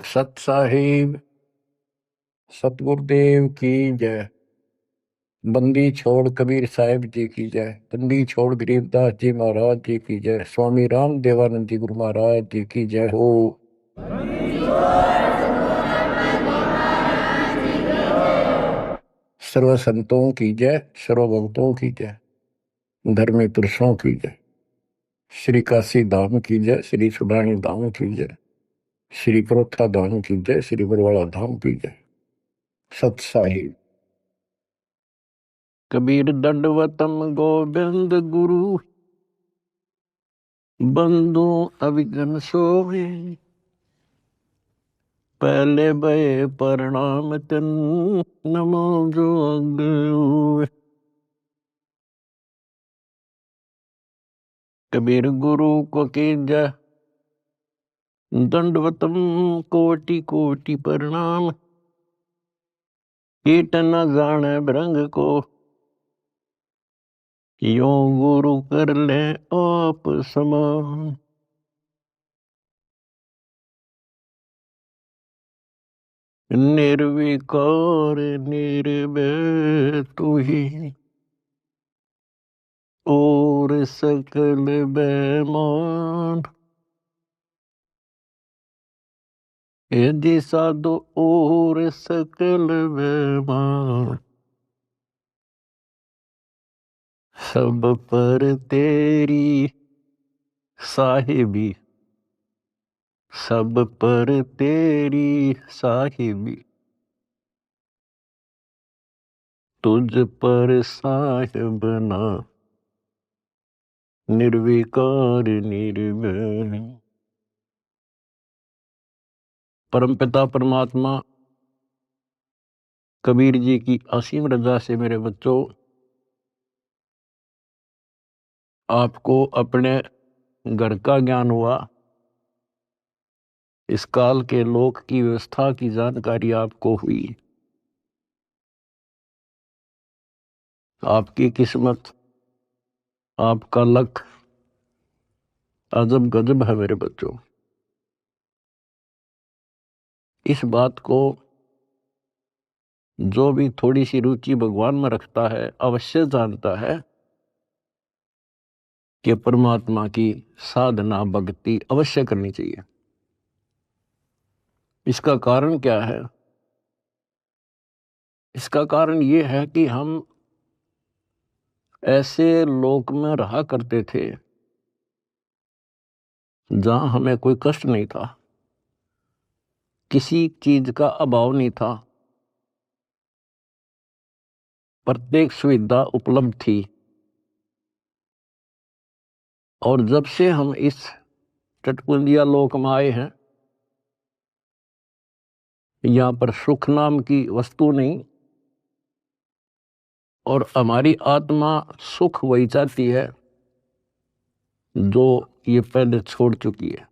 सत साहिब सतगुरुदेव की जय। बंदी छोड़ कबीर साहिब जी की जय। बंदी छोड़ गरीबदास जी महाराज जी की जय। स्वामी राम देवानंद जी गुरु महाराज जी की जय हो। सर्व संतों की जय, सर्व भक्तों की जय, धर्मी पुरुषों की जय। श्री काशी धाम की जय, श्री सुडानी धाम की जय, श्री प्रोथा धाम की जय, श्री बरवाड़ा धाम की जय। सत साहिब। कबीर दंडवतम गोविंद गुरु, बंधु अविघ्न सोए। पहले भय प्रणाम तन, नमो जोग। कबीर गुरु को कीजय दंडवतम कोटि कोटि प्रणाम। कीट न जाने भृंग को, यो गुरु कर ले आप समान। निर्विकार निर्भय तू ही, और सकल बेमान। यदि साधु और सकल बेमान, सब पर तेरी साहिबी, सब पर तेरी साहिबी। तुझ पर साहिब ना, निर्विकार निर्भय। परमपिता परमात्मा कबीर जी की असीम रजा से मेरे बच्चों, आपको अपने घर का ज्ञान हुआ। इस काल के लोक की व्यवस्था की जानकारी आपको हुई। आपकी किस्मत, आपका लक अजब गजब है मेरे बच्चों। इस बात को जो भी थोड़ी सी रुचि भगवान में रखता है अवश्य जानता है कि परमात्मा की साधना भक्ति अवश्य करनी चाहिए। इसका कारण क्या है? इसका कारण ये है कि हम ऐसे लोक में रहा करते थे जहां हमें कोई कष्ट नहीं था, किसी चीज का अभाव नहीं था, प्रत्येक सुविधा उपलब्ध थी। और जब से हम इस टटपुंजिया लोक में आए हैं, यहां पर सुख नाम की वस्तु नहीं, और हमारी आत्मा सुख वही चाहती है जो ये पहले छोड़ चुकी है।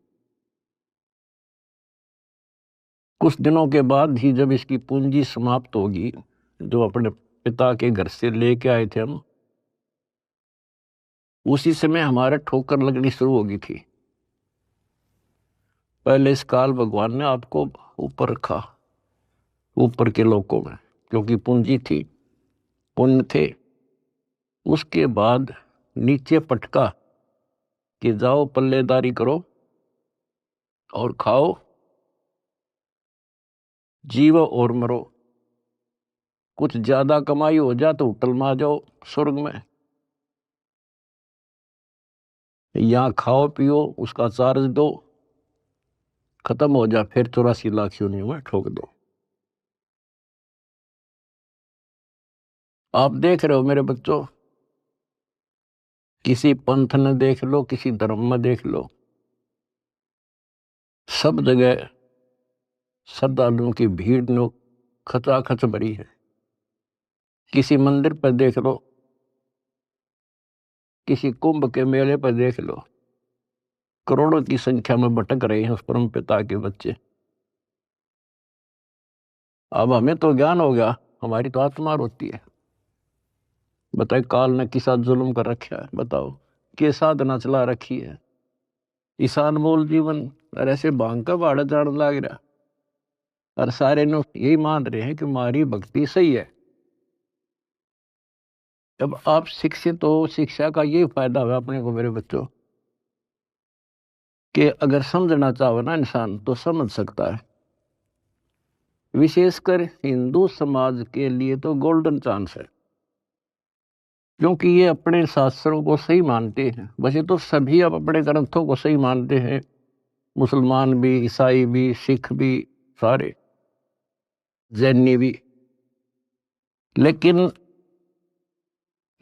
कुछ दिनों के बाद ही जब इसकी पूंजी समाप्त होगी, जो अपने पिता के घर से लेके आए थे हम, उसी समय हमारे ठोकर लगनी शुरू होगी थी। पहले इस काल भगवान ने आपको ऊपर रखा, ऊपर के लोकों में, क्योंकि पूंजी थी, पुण्य थे। उसके बाद नीचे पटका कि जाओ पल्लेदारी करो और खाओ, जीवो और मरो। कुछ ज्यादा कमाई हो जा तो होटल में आ जाओ स्वर्ग में, यहाँ खाओ पियो, उसका चार्ज दो, खत्म हो जा, फिर 84 लाख योनियों में ठोक दो। आप देख रहे हो मेरे बच्चों, किसी पंथ ने देख लो, किसी धर्म में देख लो, सब जगह श्रद्धालुओं की भीड़ नो खचाखच भरी है। किसी मंदिर पर देख लो, किसी कुंभ के मेले पर देख लो, करोड़ों की संख्या में भटक रहे हैं उस परम पिता के बच्चे। अब हमें तो ज्ञान हो गया, हमारी तो आत्मा रोती है। बताए काल ने किस साथ जुल्म कर रखा है, बताओ के साधना चला रखी है। ईशान मोल जीवन और ऐसे भांग का भाड़ा जान लग रहा। और सारे लोग यही मान रहे हैं कि हमारी भक्ति सही है। जब आप शिक्षित हो, शिक्षा का ये फायदा हुआ अपने को मेरे बच्चों, कि अगर समझना चाहो ना इंसान तो समझ सकता है। विशेषकर हिंदू समाज के लिए तो गोल्डन चांस है, क्योंकि ये अपने शास्त्रों को सही मानते हैं। वैसे तो सभी अब अपने ग्रंथों को सही मानते हैं, मुसलमान भी, ईसाई भी, सिख भी, सारे जैनी भी। लेकिन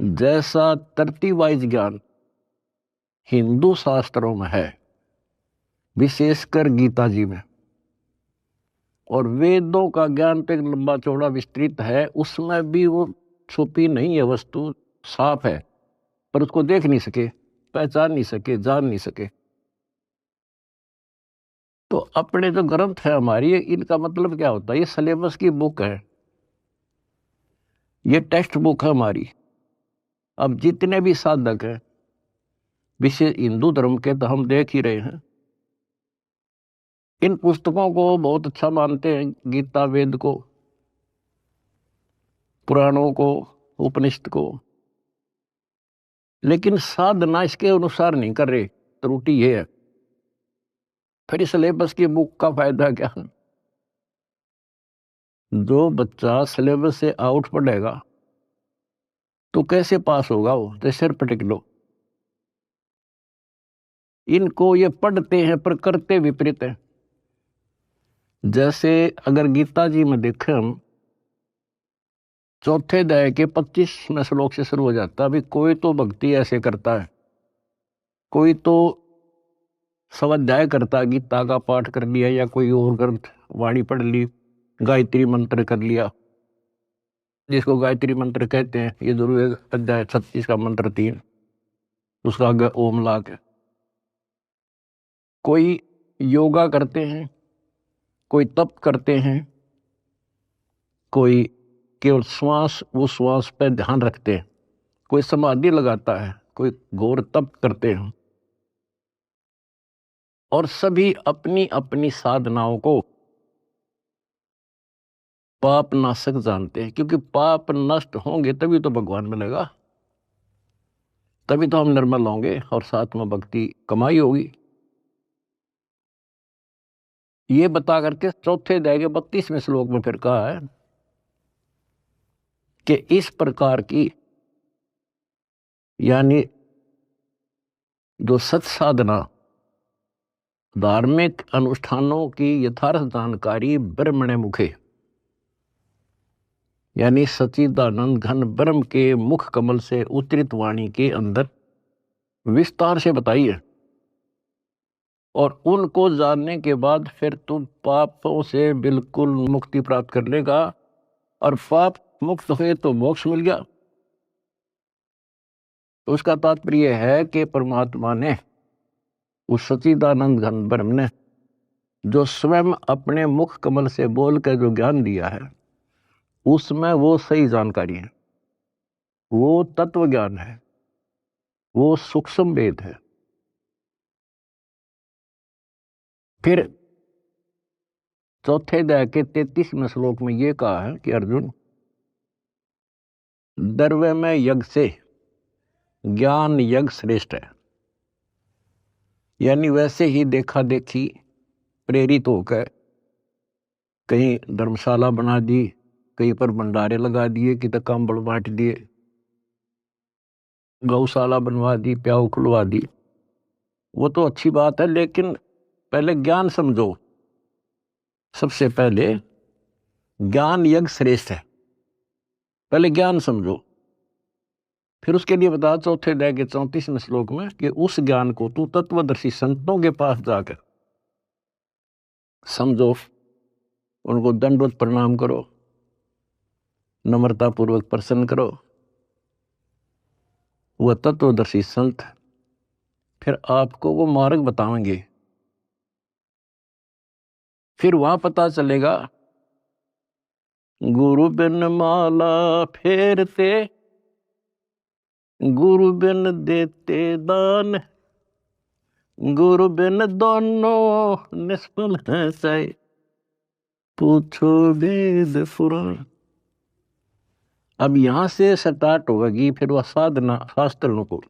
जैसा तरतीब वाइज ज्ञान हिंदू शास्त्रों में है, विशेषकर गीता जी में, और वेदों का ज्ञान पे लंबा चौड़ा विस्तृत है, उसमें भी वो छुपी नहीं है वस्तु, साफ है, पर उसको देख नहीं सके, पहचान नहीं सके, जान नहीं सके। तो अपने जो ग्रंथ है हमारी, इनका मतलब क्या होता है? ये सिलेबस की बुक है, ये टेक्स्ट बुक है हमारी। अब जितने भी साधक हैं विशेष हिंदू धर्म के, तो हम देख ही रहे हैं, इन पुस्तकों को बहुत अच्छा मानते हैं, गीता, वेद को, पुराणों को, उपनिषद को, लेकिन साधना इसके अनुसार नहीं कर रहे। त्रुटि ये है। फिर सिलेबस की बुक का फायदा क्या? जो बच्चा सिलेबस से आउट पढ़ेगा तो कैसे पास होगा? वो तो सिर पटक लो। इनको ये पढ़ते हैं पर करते विपरीत है। जैसे अगर गीता जी में देखें हम, चौथे अध्याय के 25वें श्लोक से शुरू हो जाता है। अभी कोई तो भक्ति ऐसे करता है, कोई तो स्वाध्याय करता है, गीता का पाठ कर लिया या कोई और ग्रंथ वाणी पढ़ ली, गायत्री मंत्र कर लिया, जिसको गायत्री मंत्र कहते हैं। ये जरूर एक अध्याय 36 का मंत्र 3, उसका आगे ओम ला के। कोई योगा करते हैं, कोई तप करते हैं, कोई केवल श्वास, वो श्वास पे ध्यान रखते हैं, कोई समाधि लगाता है, कोई घोर तप करते हैं। और सभी अपनी अपनी साधनाओं को पाप नाशक जानते हैं, क्योंकि पाप नष्ट होंगे तभी तो भगवान मिलेगा, तभी तो हम निर्मल होंगे और साथ में भक्ति कमाई होगी। ये बता करके चौथे अध्याय के 32वें श्लोक में फिर कहा है कि इस प्रकार की, यानी जो सत साधना, धार्मिक अनुष्ठानों की यथार्थ जानकारी ब्रह्मणे मुखे, यानी सच्चिदानंद घन ब्रह्म के मुख कमल से उतरित वाणी के अंदर विस्तार से बताई है। और उनको जानने के बाद फिर तुम पापों से बिल्कुल मुक्ति प्राप्त कर लेगा, और पाप मुक्त हुए तो मोक्ष मिल गया। तो उसका तात्पर्य है कि परमात्मा ने, उस सच्चिदानंद घन ब्रह्म ने, जो स्वयं अपने मुख कमल से बोल कर जो ज्ञान दिया है, उसमें वो सही जानकारी है, वो तत्व ज्ञान है, वो सूक्ष्म वेद है। फिर चौथे अध्याय के 33वें श्लोक में ये कहा है कि अर्जुन, द्रव्य में यज्ञ से ज्ञान यज्ञ श्रेष्ठ है। यानी वैसे ही देखा देखी प्रेरित होकर कहीं धर्मशाला बना दी, कहीं पर भंडारे लगा दिए, कि तक कंबल बांट दिए, गौशाला बनवा दी, प्याऊ खुलवा दी, वो तो अच्छी बात है, लेकिन पहले ज्ञान समझो। सबसे पहले ज्ञान यज्ञ श्रेष्ठ है, पहले ज्ञान समझो। फिर उसके लिए बता चौथे अध्याय के 34वें श्लोक में कि उस ज्ञान को तू तत्वदर्शी संतों के पास जाकर समझो, उनको दंडवत प्रणाम करो, नम्रता पूर्वक प्रसन्न करो। वह तत्वदर्शी संत फिर आपको वो मार्ग बताएंगे। फिर वहां पता चलेगा, गुरु बिन माला फेरते, गुरु बिन देते दान, गुरु बिन दोनों निष्फल है चाहे। पूछो वेद पुराण। अब यहां से स्टार्ट होगी फिर वह साधना शास्त्रों को,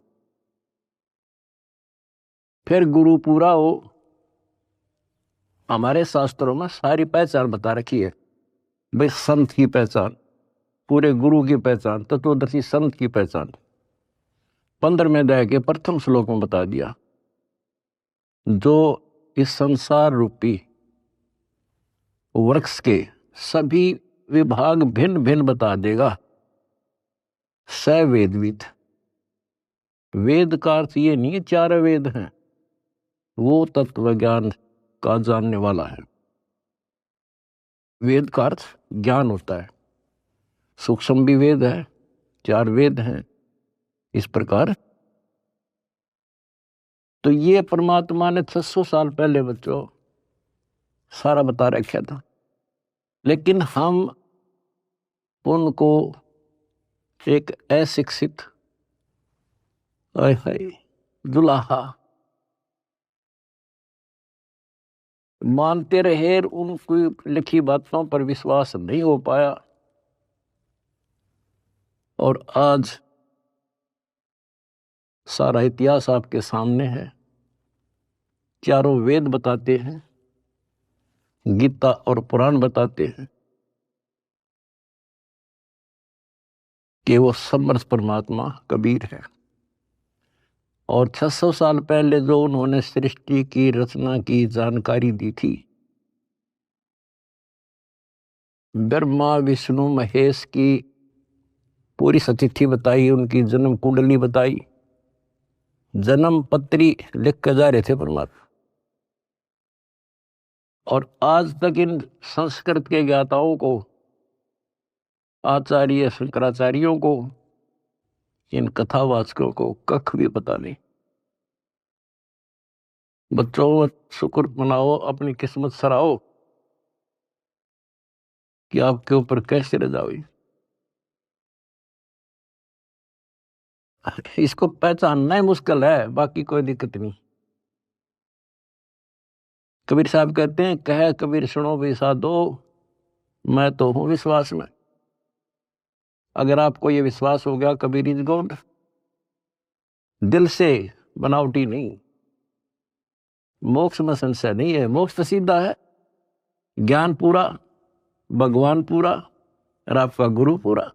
फिर गुरु पूरा हो। हमारे शास्त्रों में सारी पहचान बता रखी है भाई, संत की पहचान, पूरे गुरु की पहचान, तत्वदर्शी संत की पहचान 15वें अध्याय के प्रथम श्लोक में बता दिया। जो इस संसार रूपी वृक्ष के सभी विभाग भिन्न भिन्न बता देगा, स वेदविद। वेद का अर्थ ये नहीं 4 वेद हैं, वो तत्व ज्ञान का जानने वाला है। वेद का अर्थ ज्ञान होता है, सूक्ष्म भी वेद है, 4 वेद हैं इस प्रकार। तो ये परमात्मा ने 600 साल पहले बच्चों सारा बता रखा था, लेकिन हम उनको एक अशिक्षित दुलाहा मानते रहे, उनकी लिखी बातों पर विश्वास नहीं हो पाया। और आज सारा इतिहास आपके सामने है, 4 वेद बताते हैं, गीता और पुराण बताते हैं कि वो समर्थ परमात्मा कबीर है। और 600 साल पहले जो उन्होंने सृष्टि की रचना की जानकारी दी थी, ब्रह्मा विष्णु महेश की पूरी सतिथि बताई, उनकी जन्म कुंडली बताई, जन्म पत्री लिख कर जा रहे थे परमात्मा। और आज तक इन संस्कृत के ज्ञाताओं को, आचार्य शंकराचार्यों को, इन कथावाचकों को कख भी पता नहीं। बच्चों शुक्र मनाओ, अपनी किस्मत सराओ कि आपके ऊपर कैसे रजा हुई। इसको पहचानना ही मुश्किल है, बाकी कोई दिक्कत नहीं। कबीर साहब कहते हैं, कह कबीर सुनो भी साधो, मैं तो हूं विश्वास में। अगर आपको ये विश्वास हो गया कबीर इज गॉड, दिल से, बनावटी नहीं, मोक्ष में संशय नहीं है। मोक्ष तो सीधा है, ज्ञान पूरा, भगवान पूरा और आपका गुरु पूरा।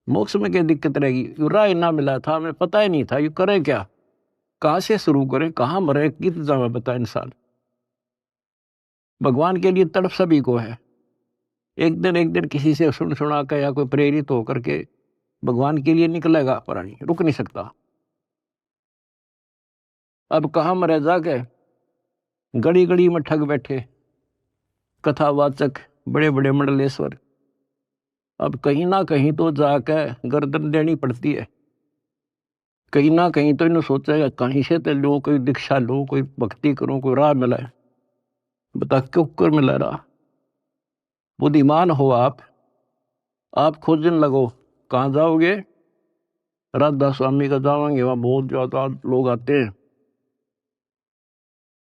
मोक्ष में क्या दिक्कत रहेगी? यू राय ना मिला था, हमें पता ही नहीं था यू करें क्या, कहां से शुरू करें, कहां मरे, कित जावे बता इंसान। भगवान के लिए तड़प सभी को है। एक दिन किसी से सुन सुना कर या कोई प्रेरित होकर के भगवान के लिए निकलेगा, प्राणी रुक नहीं सकता। अब कहां मरे जाके, गड़ी गड़ी में ठग बैठे कथावाचक, बड़े बड़े मंडलेश्वर। अब कहीं ना कहीं तो जाकर गर्दन देनी पड़ती है, कहीं ना कहीं तो इन्हें सोचेगा कहीं से तो लो, कोई दीक्षा लो, कोई भक्ति करो, कोई राह मिला है। बता क्यों कर मिला राह? बुद्धिमान हो आप खोजने लगो। कहाँ जाओगे? राधा स्वामी का जाओगे, वहां बहुत ज्यादा लोग आते हैं,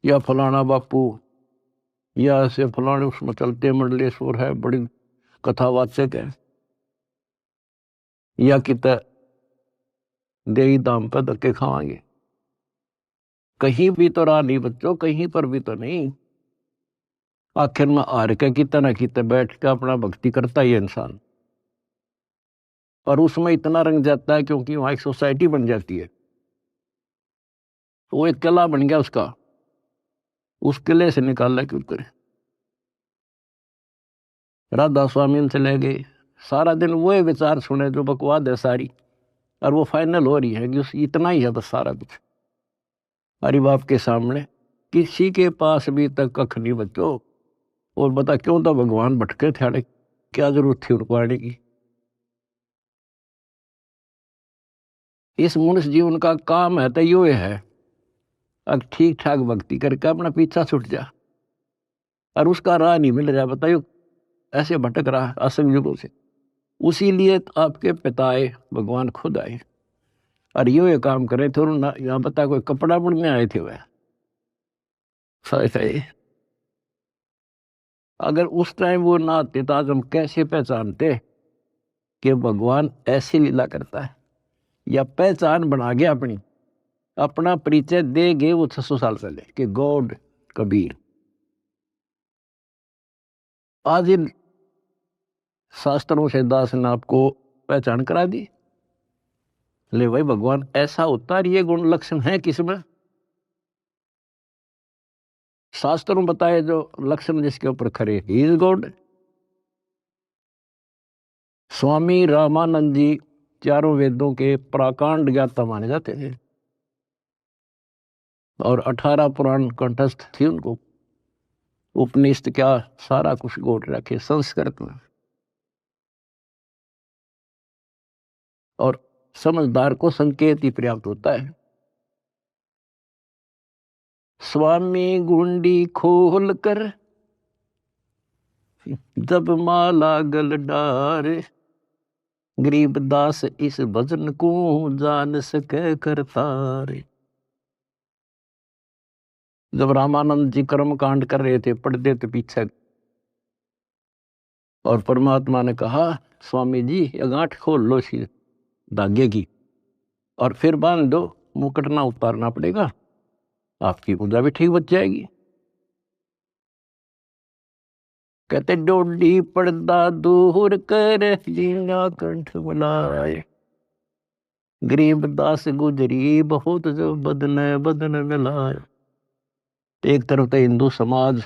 या फलाना बापू, या ऐसे फलाने उसमें चलते मंडलेश्वर है, बड़ी कथावाचक है, या कित देही दाम पर धक्के खावांगे। कहीं भी तो राह नहीं बच्चों, कहीं पर भी तो नहीं। आखिर में हार के कितना ना कितना बैठ के अपना भक्ति करता ही है इंसान, और उसमें इतना रंग जाता है क्योंकि वहां एक सोसाइटी बन जाती है, वो एक किला बन गया उसका, उस किले से निकालना क्यों करे। राधा स्वामी से ले गए, सारा दिन वो विचार सुने जो बकवाद है सारी, और वो फाइनल हो रही है कि इतना ही है बस सारा कुछ। हरि बाप के सामने किसी के पास भी तक कख नहीं बच्चों। और बता क्यों तो भगवान भटके थे, क्या जरूरत थी उनको आने की। इस मनुष्य जीवन का काम है तो यो है, अब ठीक ठाक भक्ति करके अपना पीछा छूट जा, और उसका राह नहीं मिल रहा, बताइयो ऐसे भटक रहा असंग युगों से। उसी लिए आपके पिता आए, भगवान खुद आए, और ये काम करे थे। ना यहाँ बता कोई कपड़ा बुनने आए थे वह, सही सही अगर उस टाइम वो ना आते तो आज हम कैसे पहचानते कि भगवान ऐसी लीला करता है, या पहचान बना गया अपनी, अपना परिचय दे गए वो 600 साल पहले कि गॉड कबीर। आज इन शास्त्रों से दास ने आपको पहचान करा दी। ले भाई भगवान ऐसा होता है, ये गुण लक्षण है किसमें? शास्त्रों बताए जो लक्षण जिसके ऊपर खरे, he is God. Swami Ramanand जी चारों वेदों के प्राकांड ज्ञाता माने जाते थे और 18 पुराण कंठस्थ थी उनको। उपनिषद क्या सारा कुछ गोट रखे संस्कृत में। और समझदार को संकेत ही पर्याप्त होता है। स्वामी गुंडी खोल कर जब माला गल डारे, गरीब दास इस भजन को जान सके करतारे। जब रामानंद जी कर्म कांड कर रहे थे, पढ़ते थे पीछे, और परमात्मा ने कहा स्वामी जी ये गांठ खोल लो सी धागे की और फिर बांध दो, मुकुट ना उतारना पड़ेगा, आपकी पूजा भी ठीक बच जाएगी। कहते डोडी पर्दा दूर कर लीला कंठ बुलाए, गरीब दास गुजरी बहुत जो बदन बदन मिलाए। एक तरफ तो हिंदू समाज,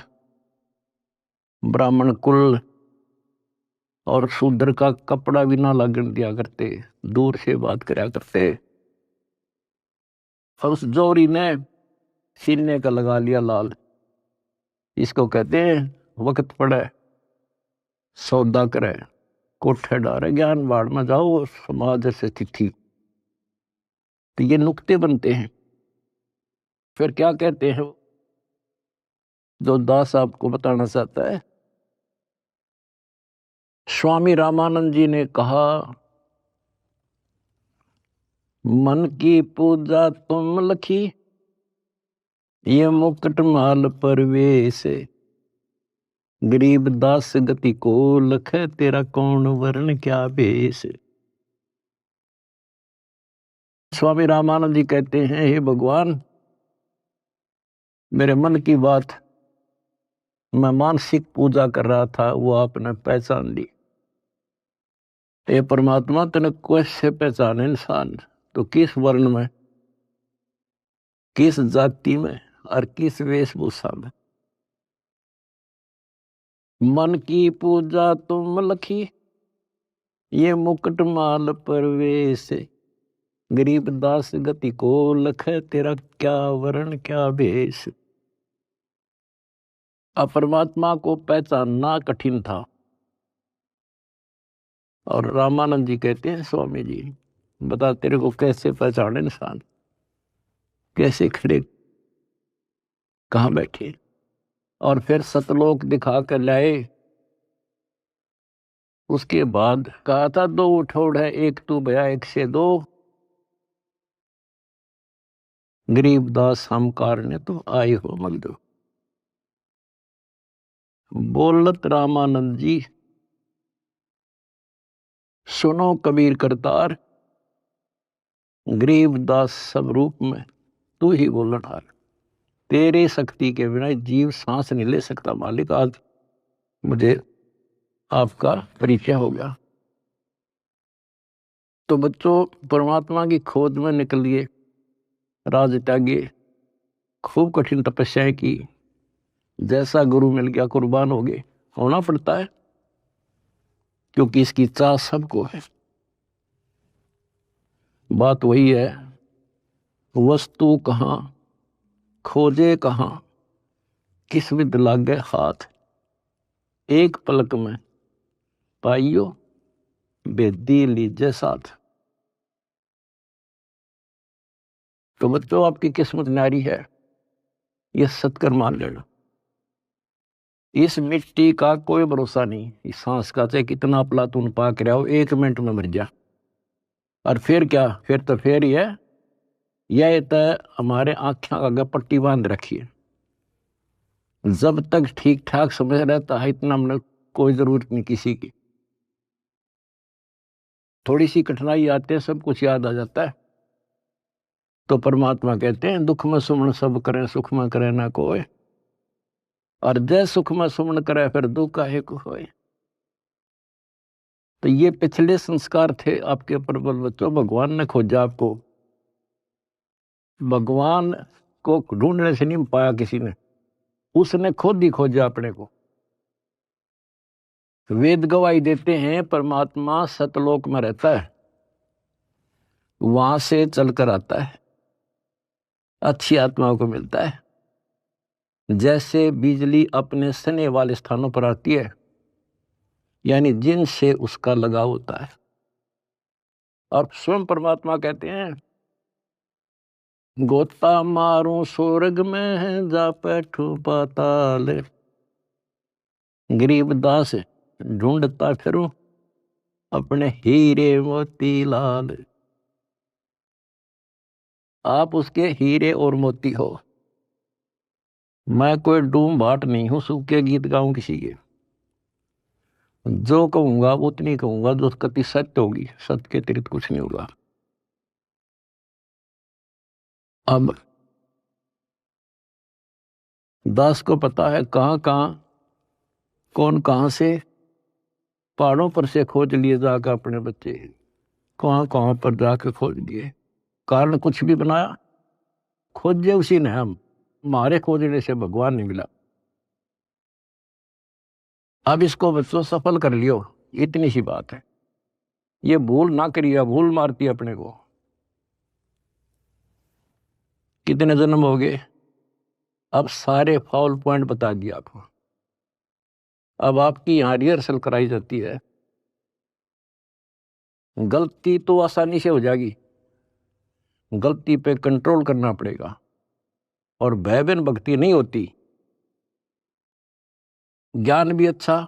ब्राह्मण कुल और शूद्र का कपड़ा भी ना लगन दिया करते, दूर से बात कराया करते। और उस जोरी ने सीने का लगा लिया लाल। इसको कहते हैं वक्त पड़े सौदा करे, कोठे डारे ज्ञान बाढ़ में जाओ समाज से चिट्ठी। तो ये नुक्ते बनते हैं। फिर क्या कहते हैं जो दास आपको बताना चाहता है, स्वामी रामानंद जी ने कहा मन की पूजा तुम लखी, ये मुकुट माल परवेश, गरीब दास गति को लख, तेरा कौन वर्ण क्या भेष। स्वामी रामानंद जी कहते हैं हे भगवान, मेरे मन की बात मैं मानसिक पूजा कर रहा था, वो आपने पहचान ली। हे परमात्मा तेने कैसे पहचाने इंसान, तो किस वर्ण में, किस जाति में और किस वेशभूषा में। मन की पूजा तुम लखी, ये मुकुट माल परवेश, गरीब दास गति को लख, तेरा क्या वर्ण क्या भेष। अब परमात्मा को पहचानना कठिन था। और रामानंद जी कहते हैं स्वामी जी बता तेरे को कैसे पहचाने इंसान, कैसे खड़े कहाँ बैठे। और फिर सतलोक दिखा कर लाए। उसके बाद कहा था दो उठोड़ है एक तू भया एक से दो, गरीबदास हम कारने तो आए हो मगदो। बोलत रामानंद जी सुनो कबीर करतार, गरीबदास सब रूप में तू ही बोलनहार। तेरे शक्ति के बिना जीव सांस नहीं ले सकता मालिक। आज मुझे आपका परिचय हो गया। तो बच्चों परमात्मा की खोज में निकलिए, राज त्यागिए, खूब कठिन तपस्याएं की, जैसा गुरु मिल गया कुर्बान हो गए। होना पड़ता है क्योंकि इसकी चाह सबको है। बात वही है, वस्तु कहाँ खोजे कहाँ, किस विद लागे हाथ, एक पलक में पाइयो बेदी लीजे साथ। तो बच्चों आपकी किस्मत न्यारी है, ये सत्कर मान लेना। इस मिट्टी का कोई भरोसा नहीं, इस सांस का चाहे कितना प्लातून पाक रहा हो, 1 मिनट में मर जा। और फिर क्या, फिर तो फिर ही है, यह तो हमारे आंखें आगे पट्टी बांध रखी है। जब तक ठीक ठाक समय रहता है इतना हमने कोई जरूरत नहीं किसी की। थोड़ी सी कठिनाई आते हैं सब कुछ याद आ जाता है। तो परमात्मा कहते हैं दुख में सुमन सब करें सुख में करे ना कोई, और जय सुख में सुमन करे फिर दुख काहे को होए। तो ये पिछले संस्कार थे आपके प्रबल बच्चों। भगवान ने खोजा आपको, भगवान को ढूंढने से नहीं पाया किसी ने, उसने खुद ही खोजा अपने को। वेद गवाही देते हैं परमात्मा सतलोक में रहता है, वहां से चलकर आता है, अच्छी आत्माओं को मिलता है। जैसे बिजली अपने सने वाले स्थानों पर आती है, यानी जिनसे उसका लगाव होता है। और स्वयं परमात्मा कहते हैं गोता मारूं स्वर्ग में जा बैठूं पाताल, गरीबदास ढूंढता फिरूं अपने हीरे मोती लाल। आप उसके हीरे और मोती हो। मैं कोई डूम भाट नहीं हूं सूखे गीत गाऊं किसी के। जो कहूंगा वो उतनी कहूंगा जो कति सत्य होगी, सत्य के अतिरिक्त कुछ नहीं होगा। अब दास को पता है कहां कहां कौन कहां से पहाड़ों पर से खोज लिए जाकर अपने बच्चे, कहां कहां पर जाकर खोज लिए। कारण कुछ भी बनाया, खोजे उसी ने। हम हमारे खोजने से भगवान नहीं मिला। अब इसको बच्चों सफल कर लियो, इतनी सी बात है। ये भूल ना करिए, भूल मारती है अपने को। कितने जन्म हो गए, अब सारे फाउल पॉइंट बता दिया आपको। अब आपकी यहां रिहर्सल कराई जाती है। गलती तो आसानी से हो जाएगी, गलती पे कंट्रोल करना पड़ेगा। और भय बिन भक्ति नहीं होती। ज्ञान भी अच्छा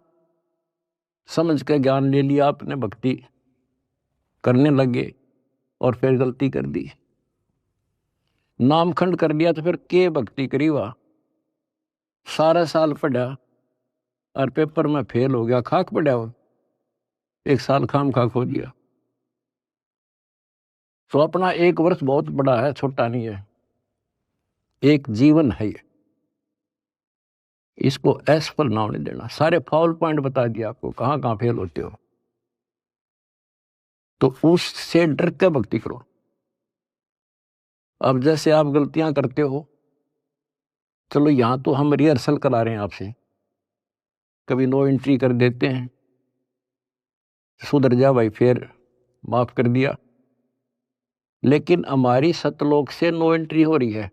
समझ के ज्ञान ले लिया आपने, भक्ति करने लगे और फिर गलती कर दी, नामखंड कर लिया, तो फिर के भक्ति करी। वाह, सारा साल पढ़ा और पेपर में फेल हो गया, खाक पड़ा हो, एक साल खाम खा खो दिया। तो अपना एक वर्ष बहुत बड़ा है, छोटा नहीं है, एक जीवन है ये। इसको असफल नाम नहीं देना। सारे फाउल पॉइंट बता दिया आपको, कहां कहां फेल होते हो। तो उससे डर के भक्ति करो। अब जैसे आप गलतियां करते हो, चलो यहां तो हम रिहर्सल करा रहे हैं आपसे, कभी नो एंट्री कर देते हैं, सुधर जा भाई, फिर माफ कर दिया। लेकिन हमारी सतलोक से नो एंट्री हो रही है।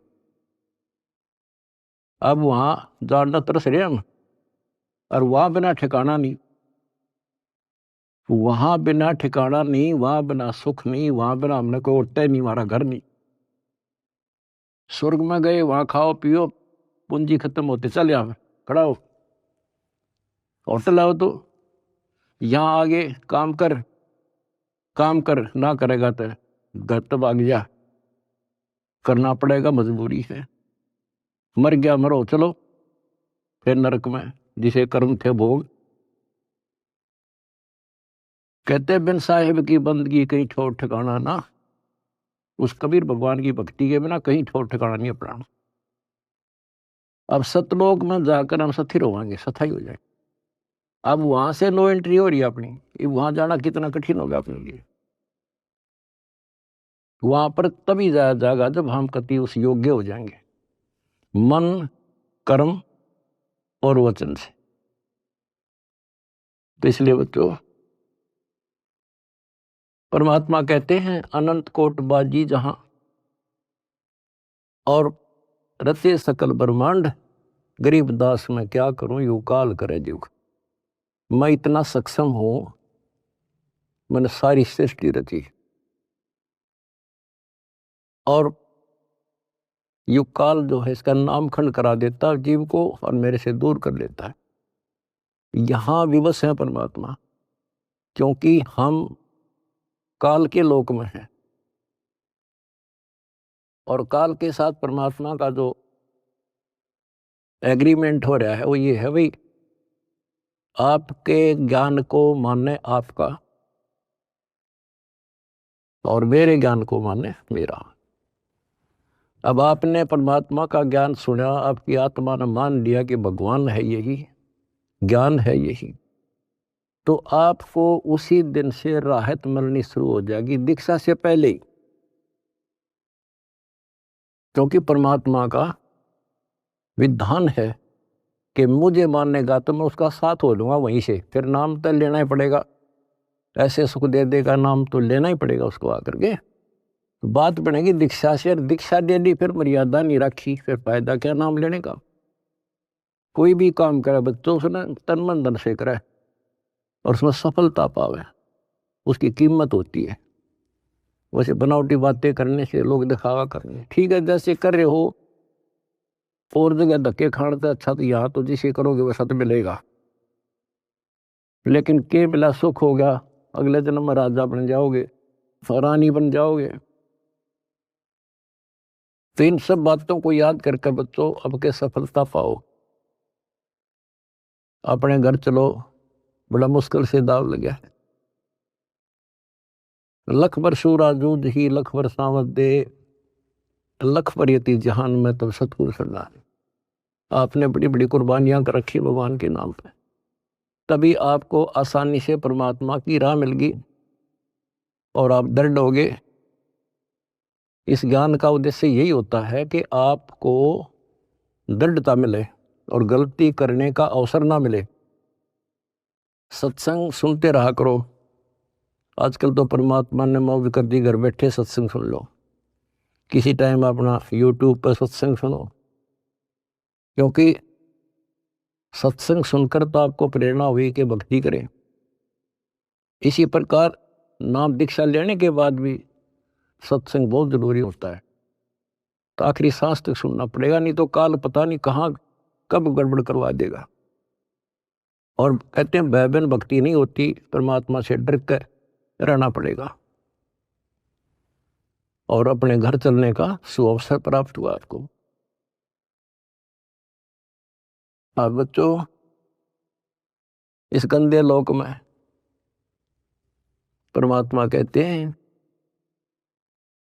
अब वहां जानना तरस रहे हम, और वहां बिना ठिकाना नहीं, वहां बिना ठिकाना नहीं, वहां बिना सुख नहीं, वहां बिना हमने कोई उठता ही नहीं, हमारा घर नहीं। स्वर्ग में गए, वहां खाओ पियो, पूंजी खत्म होते चल यहाँ खड़ा हो, होटल आओ तो यहाँ आगे काम कर, काम कर ना करेगा तो घर तो भाग जा, करना पड़ेगा, मजबूरी है। मर गया मरो, चलो फिर नरक में जिसे कर्म थे भोग। कहते बिन साहिब की बंदगी कहीं ठोर ठिकाना ना। उस कबीर भगवान की भक्ति के बिना कहीं ठोर ठिकाना नहीं अपना। अब सतलोक में जाकर हम स्थिर होंगे, सथाई हो जाए। अब वहां से नो एंट्री हो रही है अपनी, वहां जाना कितना कठिन होगा अपने लिए। वहां पर तभी जाया जाएगा जब हम कति उस योग्य हो जाएंगे, मन कर्म और वचन से। तो इसलिए बच्चों परमात्मा कहते हैं अनंत कोट बाजी जहां और रचे सकल ब्रह्मांड, गरीब दास मैं क्या करूं यू काल करे जुग। मैं इतना सक्षम हूं, मैंने सारी सृष्टि रची और युग काल जो है इसका नामखंड करा देता है जीव को और मेरे से दूर कर लेता है। यहां विवश है परमात्मा, क्योंकि हम काल के लोक में हैं और काल के साथ परमात्मा का जो एग्रीमेंट हो रहा है वो ये है भाई, आपके ज्ञान को माने आपका और मेरे ज्ञान को माने मेरा। अब आपने परमात्मा का ज्ञान सुना, आपकी आत्मा ने मान लिया कि भगवान है यही, ज्ञान है यही, तो आपको उसी दिन से राहत मिलनी शुरू हो जाएगी, दीक्षा से पहले ही। क्योंकि परमात्मा का विधान है कि मुझे मानेगा तो मैं उसका साथ हो लूंगा वहीं से, फिर नाम तो लेना ही पड़ेगा, ऐसे सुख दे देगा नाम तो लेना ही पड़ेगा उसको आकर के। तो बात बनेगी दीक्षा से, दीक्षा दे दी फिर मर्यादा नहीं रखी, फिर फायदा क्या नाम लेने का। कोई भी काम करे बच्चों से ना तन मन धन से करे और उसमें सफलता पावे, उसकी कीमत होती है। वैसे बनावटी बातें करने से, लोग दिखावा करने, ठीक है जैसे कर रहे हो और जगह धक्के खाने से अच्छा तो यहाँ तो जिसे करोगे वैसा तो मिलेगा, लेकिन के मिला सुख हो गया, अगले जन्म में राजा बन जाओगे, रानी बन जाओगे। तो इन सब बातों को याद करके बच्चों अब के सफलता पाओ, अपने घर चलो, बड़ा मुश्किल से दाव लगा है। लख बर सूरा जूझ ही लख बर सावत दे, लख बर यति जहान में तब सतगुरु सरदार। आपने बड़ी बड़ी कुर्बानियां कर रखी भगवान के नाम पे, तभी आपको आसानी से परमात्मा की राह मिल गई और आप दृढ़ हो गए। इस ज्ञान का उद्देश्य यही होता है कि आपको दृढ़ता मिले और गलती करने का अवसर ना मिले। सत्संग सुनते रहा करो। आजकल तो परमात्मा ने मौज कर दी, घर बैठे सत्संग सुन लो, किसी टाइम अपना यूट्यूब पर सत्संग सुनो, क्योंकि सत्संग सुनकर तो आपको प्रेरणा हुई कि भक्ति करें। इसी प्रकार नाम दीक्षा लेने के बाद भी सत्संग बहुत जरूरी होता है, तो आखिरी सांस तक सुनना पड़ेगा, नहीं तो काल पता नहीं कहाँ कब गड़बड़ करवा देगा। और कहते हैं भय बिन भक्ति नहीं होती, परमात्मा से डर कर रहना पड़ेगा और अपने घर चलने का सुअवसर प्राप्त हुआ आपको। अब बच्चों इस गंदे लोक में परमात्मा कहते हैं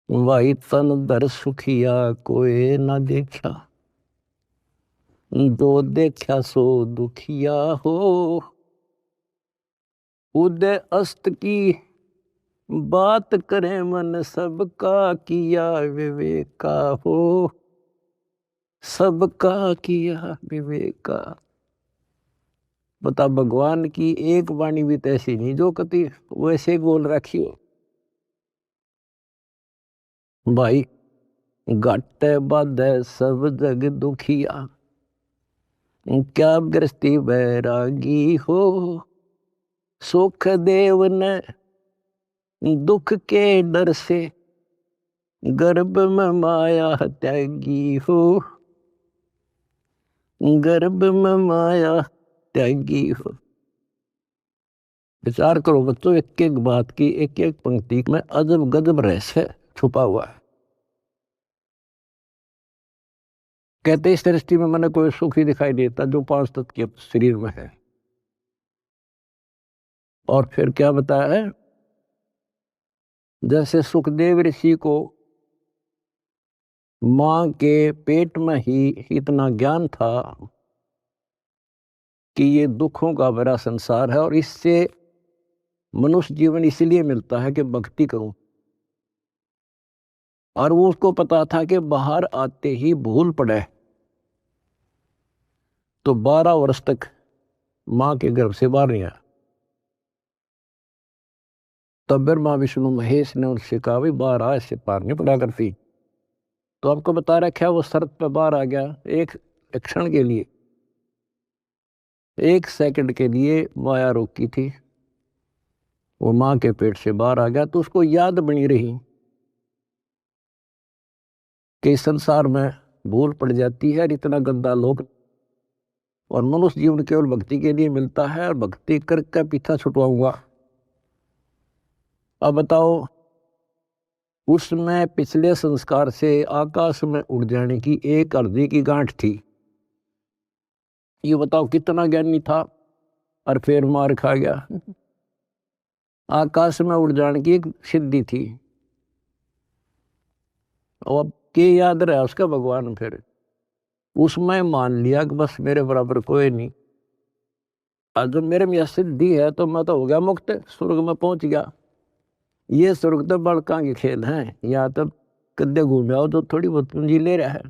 वाही तन दर सुखिया कोई ना देखा, दो देखा सो दुखिया हो, उदय अस्त की बात करे मन सबका किया विवेका हो, सबका किया विवेका। बता भगवान की एक वाणी भी तो ऐसी नहीं जो कति वैसे बोल रखी हो। भाई घट बद सब जग दुखिया, क्या गृहस्थी बैरागी हो, सुख देव ने दुख के डर से गर्भ में माया त्यागी हो, गर्भ में माया त्यागी हो। विचार करो बच्चों, एक एक बात की एक एक पंक्ति में अजब गजब रहस्य छुपा हुआ है। कहते इस दृष्टि में मैंने कोई सुख ही दिखाई देता जो 5 तत्व के शरीर में है। और फिर क्या बताया है, जैसे सुखदेव ऋषि को मां के पेट में ही इतना ज्ञान था कि ये दुखों का भरा संसार है और इससे मनुष्य जीवन इसलिए मिलता है कि भक्ति करूं, और वो उसको पता था कि बाहर आते ही भूल पड़े तो 12 वर्ष तक मां के गर्भ से बाहर नहीं आया। तब ब्रह्मा विष्णु महेश ने उनसे कहा भाई बाहर आ, इससे पार नहीं पड़ा करती। तो आपको बता रखा वो शर्त पे बाहर आ गया, एक क्षण के लिए, 1 सेकंड के लिए माया रोकी थी, वो मां के पेट से बाहर आ गया। तो उसको याद बनी रही कि इस संसार में भूल पड़ जाती है, इतना गंदा लोक, और मनुष्य जीवन केवल भक्ति के लिए मिलता है और भक्ति करके पीछा छुटवाऊंगा। अब बताओ, उसमें पिछले संस्कार से आकाश में उड़ जाने की एक अर्जी की गांठ थी, ये बताओ कितना ज्ञानी था और फिर मार खा गया। आकाश में उड़ जाने की एक सिद्धि थी, और अब के याद रहा उसका भगवान, फिर उसमें मान लिया कि बस मेरे बराबर कोई नहीं। आज जब मेरे में यह सिद्धि है तो मैं तो हो गया मुक्त, स्वर्ग में पहुंच गया। ये स्वर्ग तो बड़का के खेल हैं, यहाँ तब कद्दे घूम आओ तो थोड़ी बहुत पूंजी ले रहा है,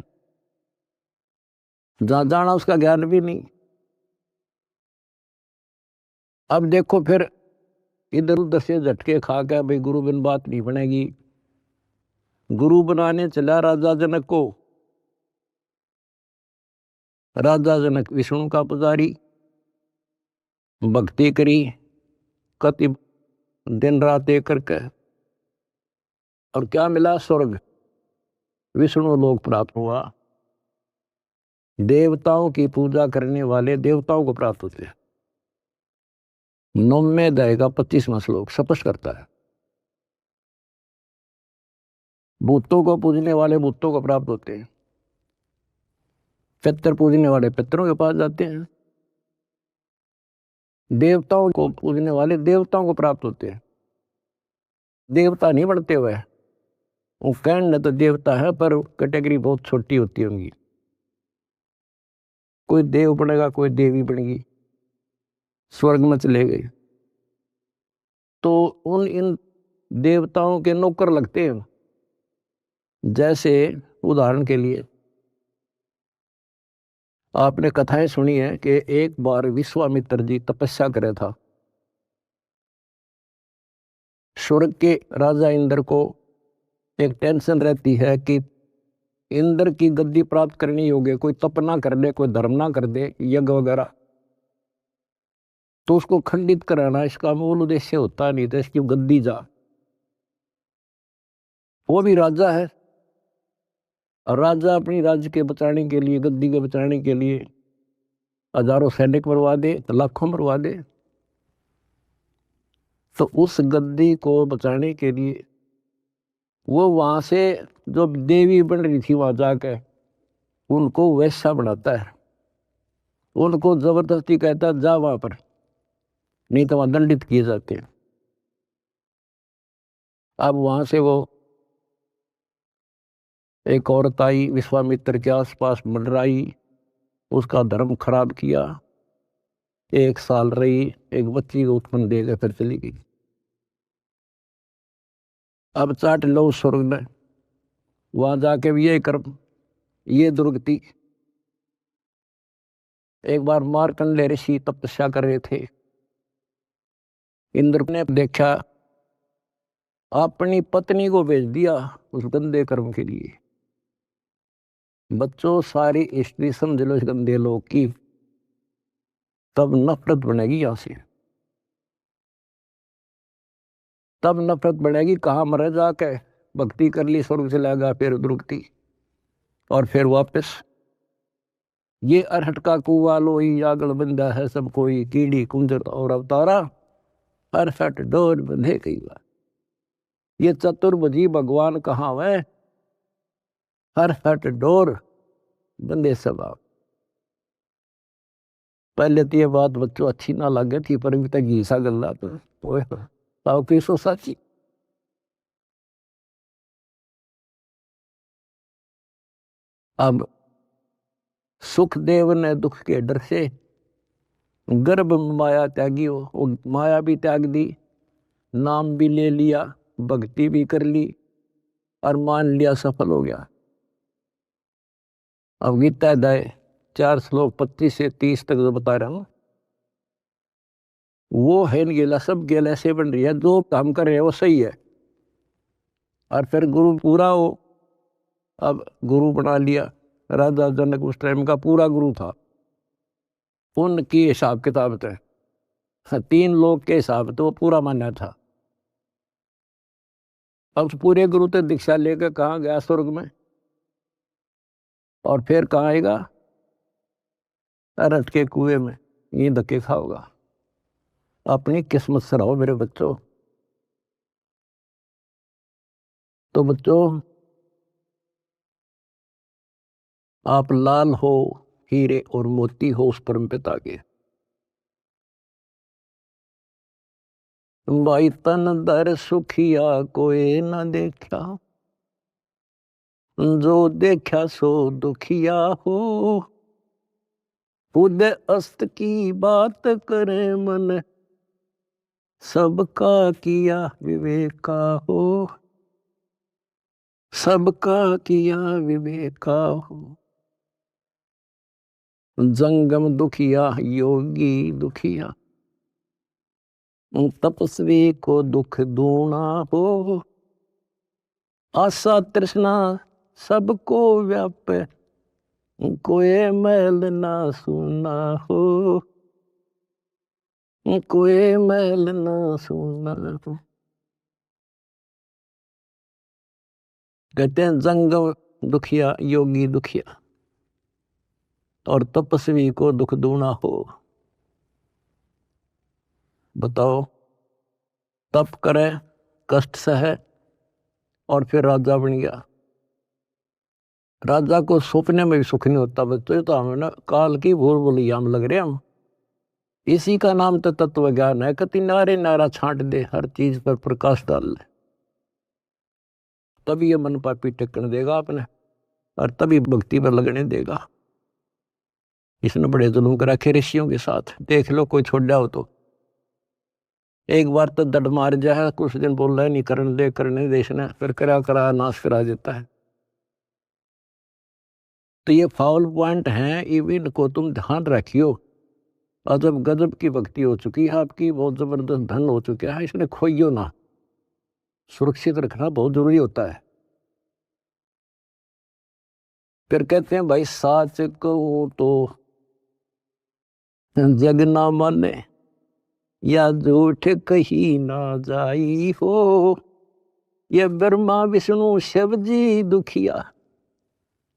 जहां जाना उसका ज्ञान भी नहीं। अब देखो फिर इधर उधर से झटके खा के भाई गुरु बिन बात नहीं बनेगी। गुरु बनाने चला राजा जनक को। राजा जनक विष्णु का पुजारी, भक्ति करी कति दिन रात एक करके, और क्या मिला? स्वर्ग, विष्णु लोक प्राप्त हुआ। देवताओं की पूजा करने वाले देवताओं को प्राप्त होते हैं। 9वें अध्याय का 25वां श्लोक स्पष्ट करता है। भूतों को पूजने वाले भूतों को प्राप्त होते हैं, पितर पूजने वाले पितरों के पास जाते हैं, देवताओं को पूजने वाले देवताओं को प्राप्त होते हैं। देवता नहीं बनते हुए, वो कहने तो देवता है पर कैटेगरी बहुत छोटी होती होंगी। कोई देव बनेगा, कोई देवी बनेगी, स्वर्ग में चले गए तो उन इन देवताओं के नौकर लगते हैं। जैसे उदाहरण के लिए आपने कथाएं सुनी है कि एक बार विश्वामित्र जी तपस्या करे था। स्वर्ग के राजा इंद्र को एक टेंशन रहती है कि इंद्र की गद्दी प्राप्त करनी होगी, कोई तप ना कर दे, कोई धर्म ना कर दे, यज्ञ वगैरह, तो उसको खंडित कराना इसका मूल उद्देश्य होता नहीं था, इसकी गद्दी जा। वो भी राजा है, और राजा अपनी राज्य के बचाने के लिए, गद्दी के बचाने के लिए हजारों सैनिक मरवा दे, लाखों मरवा दे। तो उस गद्दी को बचाने के लिए वो वहां से जो देवी बन रही थी वहां जाकर उनको वैसा बनाता है, उनको जबरदस्ती कहता है जा वहां पर, नहीं तो वहां दंडित किए जाते हैं। अब वहां से वो एक औरत आई, विश्वामित्र के आसपास मंडराई, उसका धर्म खराब किया, 1 साल रही, एक बच्ची को उत्पन्न देकर फिर चली गई। अब चाट लो स्वर्ग में, वहां जाके भी ये कर्म, ये दुर्गति। एक बार मार्कंडेय ऋषि तपस्या कर रहे थे, इंद्र ने देखा, अपनी पत्नी को भेज दिया उस गंदे कर्म के लिए। बच्चों सारी स्त्री समझ लो इस गंदे लोग की, तब नफरत बनेगी यहां से, तब नफरत बढ़ेगी। कहाँ मरे जाके भक्ति कर ली, स्वर्ग से लगा, फिर दुर्गति, और फिर वापस ये अरहट का कुआ लोई आगल बंदा है सब कोई, कीड़ी कुंजर और अवतारा, अरहट डोर बंधे कई बार। ये चतुर्भुजी भगवान कहाँ है? अरहट डोर बंदे सब आप। पहले तो ये बात बच्चों अच्छी ना लगे थी, पर अभी तक घीसा गल्ला तो किसो साची। अब सुखदेव ने दुख के डर से गर्भ में माया त्यागी हो, माया भी त्याग दी, नाम भी ले लिया, भक्ति भी कर ली, और मान लिया सफल हो गया। अब गीता अध्याय 4 श्लोक 25 से 30 तक जो बता रहा हूं, वो है गेला, सब गेला ऐसे बन रही है, जो काम कर रहे हैं वो सही है, और फिर गुरु पूरा हो। अब गुरु बना लिया, राजा जनक उस टाइम का पूरा गुरु था, उनकी हिसाब किताब थे, 3 लोग के हिसाब तो वो पूरा माना था। अब पूरे गुरु तो दीक्षा लेकर कहाँ गया? स्वर्ग में। और फिर कहाँ आएगा? अरहट के कुएं में ये धक्के खाओगा। अपनी किस्मत से रहो मेरे बच्चों। तो बच्चों, आप लाल हो, हीरे और मोती हो उस परम पिता के। भाई तन दर सुखिया कोई न देखा, जो देखा सो दुखिया हो। उदय अस्त की बात करे मन, सबका किया विवेका हो। सबका किया विवेका हो। जंगम दुखिया योगी दुखिया, तपस्वी को दुख दूना हो। आशा तृष्णा सबको व्यापे, कोई मैल ना सुना हो। कोई मैल ना सुना हो। कहते हैं जंगम दुखिया योगी दुखिया और तपस्वी को दुख दूना हो। बताओ, तप करे, कष्ट सहे और फिर राजा बन गया। राजा को सपने में भी सुख नहीं होता। बच्चों, तो हमें ना काल की भूल भुलैया में लग रहे हम। इसी का नाम तो तत्व ज्ञान है। कति नारे नारा छांट दे, हर चीज पर प्रकाश डाल ले, तभी ये मन पापी टिकने देगा आपने, और तभी भक्ति पर लगने देगा। इसने बड़े जुल्म कर रखे ऋषियों के साथ। देख लो, कोई छोड़ जाओ तो एक बार तो दड मार जाए, कुछ दिन बोल रहा है नहीं करने दे, करने देश ने, फिर करा करा नाश करा देता है। तो ये फाउल पॉइंट हैं, इवन को तुम ध्यान रखियो। अजब गजब की भक्ति हो चुकी है आपकी, बहुत जबरदस्त धन हो चुका है, इसने खोइयो ना। सुरक्षित रखना बहुत जरूरी होता है। फिर कहते हैं भाई साच को तो जग ना माने, या झूठ कही ना जाई हो। ये ब्रह्मा विष्णु शिव जी दुखिया,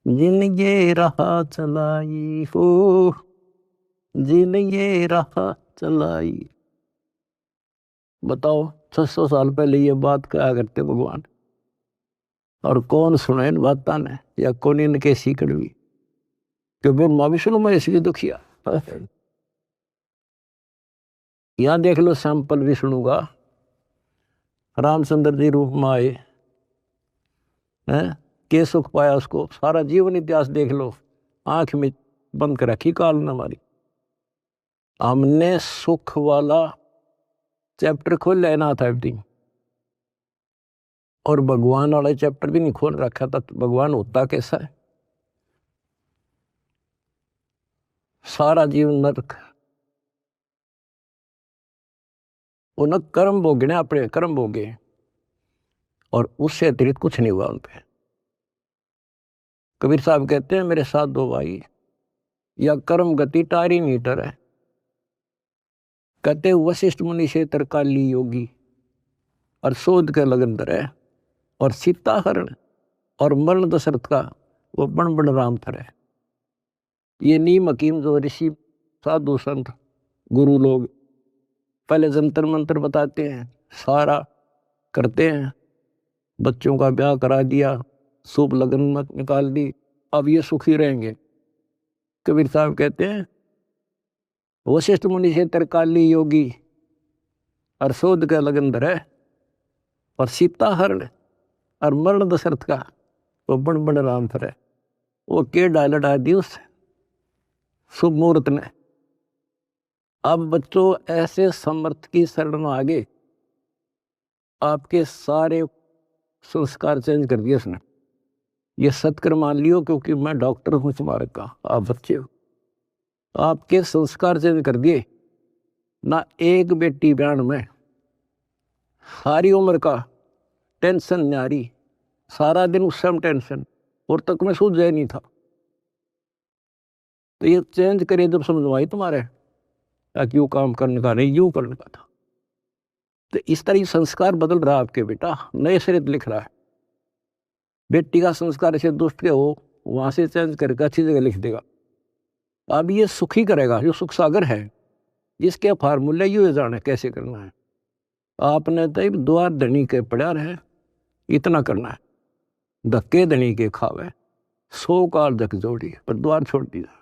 जिन ये राह चलाई हो। जिन ये राह चलाई। बताओ, 600 साल पहले ये बात कहा करते भगवान, और कौन सुने इन बातों ने, या कौन इनके सीकड़ भी कि ब्रह्मा विष्णु में इसलिए दुखिया। यहां देख लो सैंपल विष्णु का, रामचंद्र जी रूप में आए हैं, के सुख पाया उसको। सारा जीवन इतिहास देख लो, आंख में बंद कर रखी काल ने हमारी। हमने सुख वाला चैप्टर खोल लेना था एवरीथिंग, और भगवान वाला चैप्टर भी नहीं खोल रखा था। तो भगवान होता कैसा है? सारा जीवन नरक। उन कर्म भोगने, अपने कर्म भोगे, और उससे अतिरिक्त कुछ नहीं हुआ उन पे। कबीर साहब कहते हैं, मेरे साथ दो भाई, या कर्म गति टारी मीटर है। कहते वशिष्ठ मुनि से तरकाली योगी, और शोध के लगन है, और सीता हरण और मरण दशरथ का वो बण बण राम थर है। ये नीम हकीम जो ऋषि साधु संत गुरु लोग पहले जंतर मंत्र बताते हैं, सारा करते हैं, बच्चों का ब्याह करा दिया, शुभ लगन मत निकाल दी, अब ये सुखी रहेंगे। कबीर साहब कहते हैं, वशिष्ठ मुनि से तरकाली योगी, और शोध का लगन धरे, और सीता हरण और मरण दशरथ का वो बण बण राम थर है। वो के डायलट आ दी उस शुभ मुहूर्त ने। अब बच्चों, ऐसे समर्थ की शरण में आगे आपके सारे संस्कार चेंज कर दिए उसने। ये सत्कर मान लियो, क्योंकि मैं डॉक्टर हूं तुम्हारे का, आप बच्चे हो। आपके संस्कार चेंज कर दिए ना। एक बेटी ब्यान में सारी उम्र का टेंशन न्यारी, सारा दिन उस समय टेंशन, और तक में सूझ जाए नहीं था। तो ये चेंज करे जब समझवाई तुम्हारे, ताकि वो काम करने का नहीं, यूं करने का था। तो इस तरह संस्कार बदल रहा है आपके बेटा, नए सिरे लिख रहा है। बेटी का संस्कार ऐसे दुष्ट के हो, वहां से चेंज करके अच्छी जगह लिख देगा। अब ये सुखी करेगा, जो सुख सागर है, जिसके फार्मूले यू जाने कैसे करना है। आपने तो द्वार धनी के पड़ा रहे, इतना करना है। धक्के धनी के खावे, 100 काल धक जोड़ी, पर द्वार छोड़ दिया।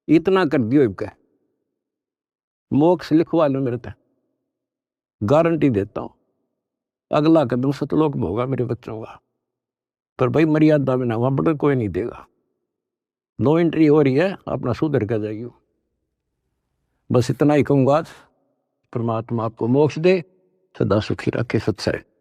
इतना कर दियो इनका, मोक्ष लिखवा लो मेरे तक, गारंटी देता हूं। अगला कदम सतलोक में होगा मेरे बच्चों का, पर भाई मर्यादा में ना, वहां पर कोई नहीं देगा। नो एंट्री हो रही है, अपना सुधर कर जाइयो। बस इतना ही कहूंगा आज। परमात्मा आपको मोक्ष दे, सदा सुखी रखे। सत्संग।